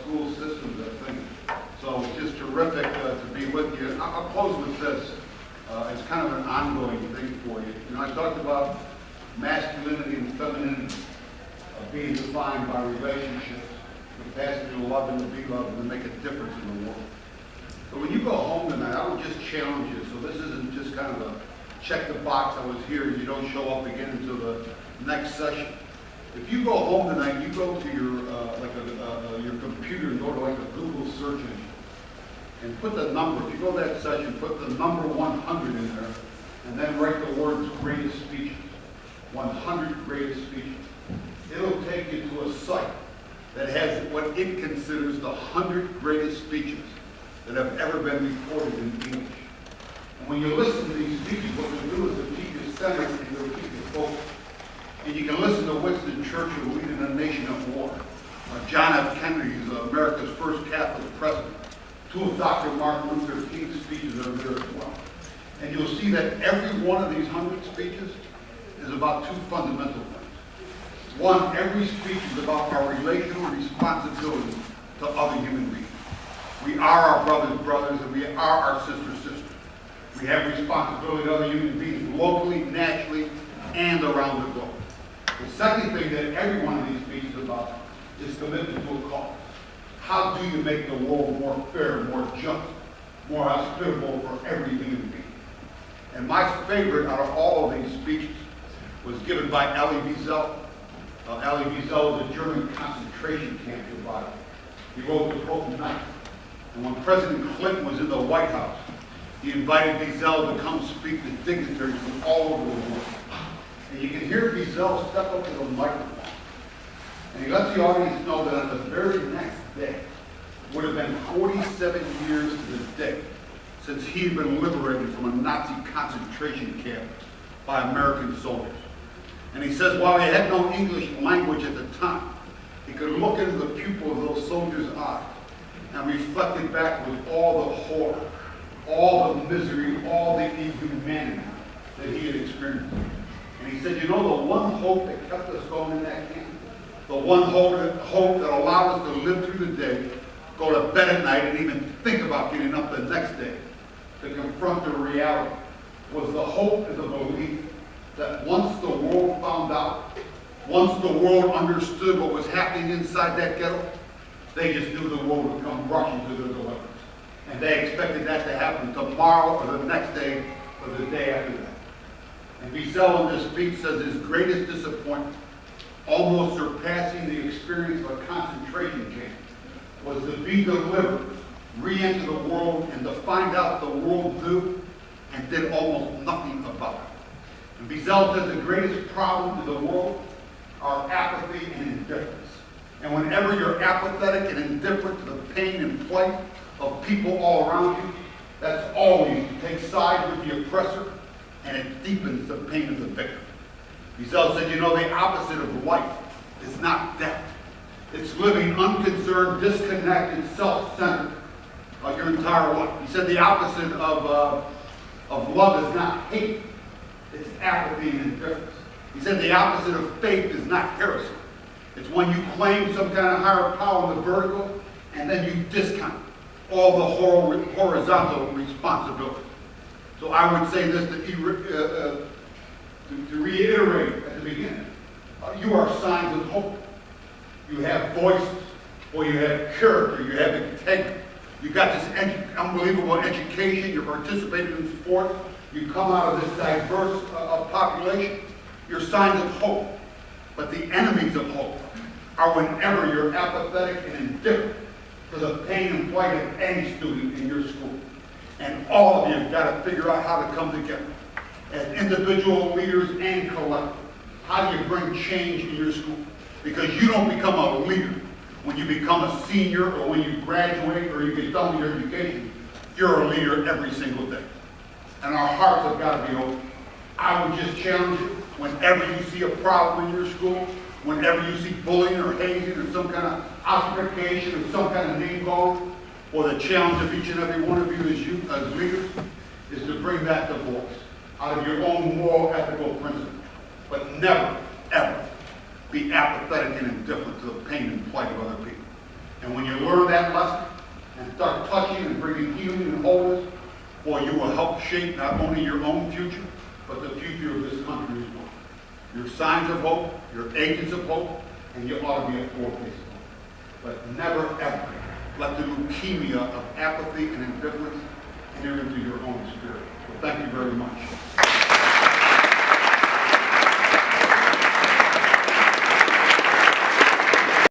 school systems, I think. So it's just terrific to be with you. I'll close with this. It's kind of an ongoing thing for you. You know, I talked about masculinity and femininity being defined by relationships, the capacity to love and to be loved and to make a difference in the world. But when you go home tonight, I would just challenge you. So this isn't just kind of a check the box, I was here, and you don't show up again until the next session. If you go home tonight, you go to your your computer and go to like a Google search engine and put the number. If you go to that session, put the number 100 in there, and then write the words greatest speeches. 100 greatest speeches. It'll take you to a site that has what it considers the 100 greatest speeches that have ever been recorded in English. And when you listen to these speeches, what they do is they keep you centered and they'll keep you focused. And you can listen to Winston Churchill leading a nation at war. John F. Kennedy is America's first Catholic president. Two of Dr. Martin Luther King's speeches are there as well. And you'll see that every one of these 100 speeches is about two fundamental things. One, every speech is about our relational responsibility to other human beings. We are our brothers, and we are our sisters. We have responsibility to other human beings locally, nationally, and around the globe. The second thing that every one of these speeches is about is commitment to a cause. How do you make the world more fair, more just, more hospitable for every human being? And my favorite out of all of these speeches was given by Elie Wiesel. Elie Wiesel was a German concentration camp survivor. He wrote the quote tonight. And when President Clinton was in the White House, he invited Wiesel to come speak to dignitaries from all over the world. And you can hear Wiesel step up to the microphone. And he lets the audience know that on the very next day, would have been 47 years to the day since he had been liberated from a Nazi concentration camp by American soldiers. And he says while he had no English language at the time, he could look into the pupil of those soldiers' eyes and reflected back with all the horror, all the misery, all the inhumanity that he had experienced. And he said, you know, the one hope that kept us going in that camp, the one hope that allowed us to live through the day, go to bed at night, and even think about getting up the next day to confront the reality, was the hope and the belief that once the world found out, once the world understood what was happening inside that ghetto, they just knew the world would come rushing to their deliverance. And they expected that to happen tomorrow or the next day or the day after that. And Wiesel in this speech says his greatest disappointment, almost surpassing the experience of a concentration camp, was to be delivered, re-enter the world, and to find out the world knew and did almost nothing about it. And Wiesel says the greatest problem in the world are apathy and indifference. And whenever you're apathetic and indifferent to the pain and plight of people all around you, that's always to take sides with the oppressor, and it deepens the pain of the victim. Wiesel said, you know, the opposite of life is not death. It's living unconcerned, disconnected, self-centered your entire life. He said the opposite of love is not hate. It's apathy and indifference. He said the opposite of faith is not heresy. It's when you claim some kind of higher power in the vertical and then you discount all the horizontal responsibility. So I would say this to reiterate at the beginning. You are signs of hope. You have voices, or you have character, you have integrity. You got this unbelievable education, you're participating in sports, you come out of this diverse population, you're signs of hope. But the enemies of hope are whenever you're apathetic and indifferent to the pain and plight of any student in your school. And all of you have got to figure out how to come together as individual leaders and collective. How do you bring change in your school? Because you don't become a leader when you become a senior or when you graduate or you get done with your education. You're a leader every single day. And our hearts have got to be open. I would just challenge you, whenever you see a problem in your school, whenever you see bullying or hazing or some kind of ossification or some kind of name calling, or the challenge of each and every one of you as leaders is to bring that to voice out of your own moral, ethical principles. But never, ever be apathetic and indifferent to the pain and plight of other people. And when you learn that lesson and start touching and bringing healing and wholeness, boy, you will help shape not only your own future, but the future of this country as well. You're signs of hope, you're agents of hope, and you ought to be a foretaste of hope. But never, ever let the leukemia of apathy and indifference enter into your own spirit. Well, thank you very much.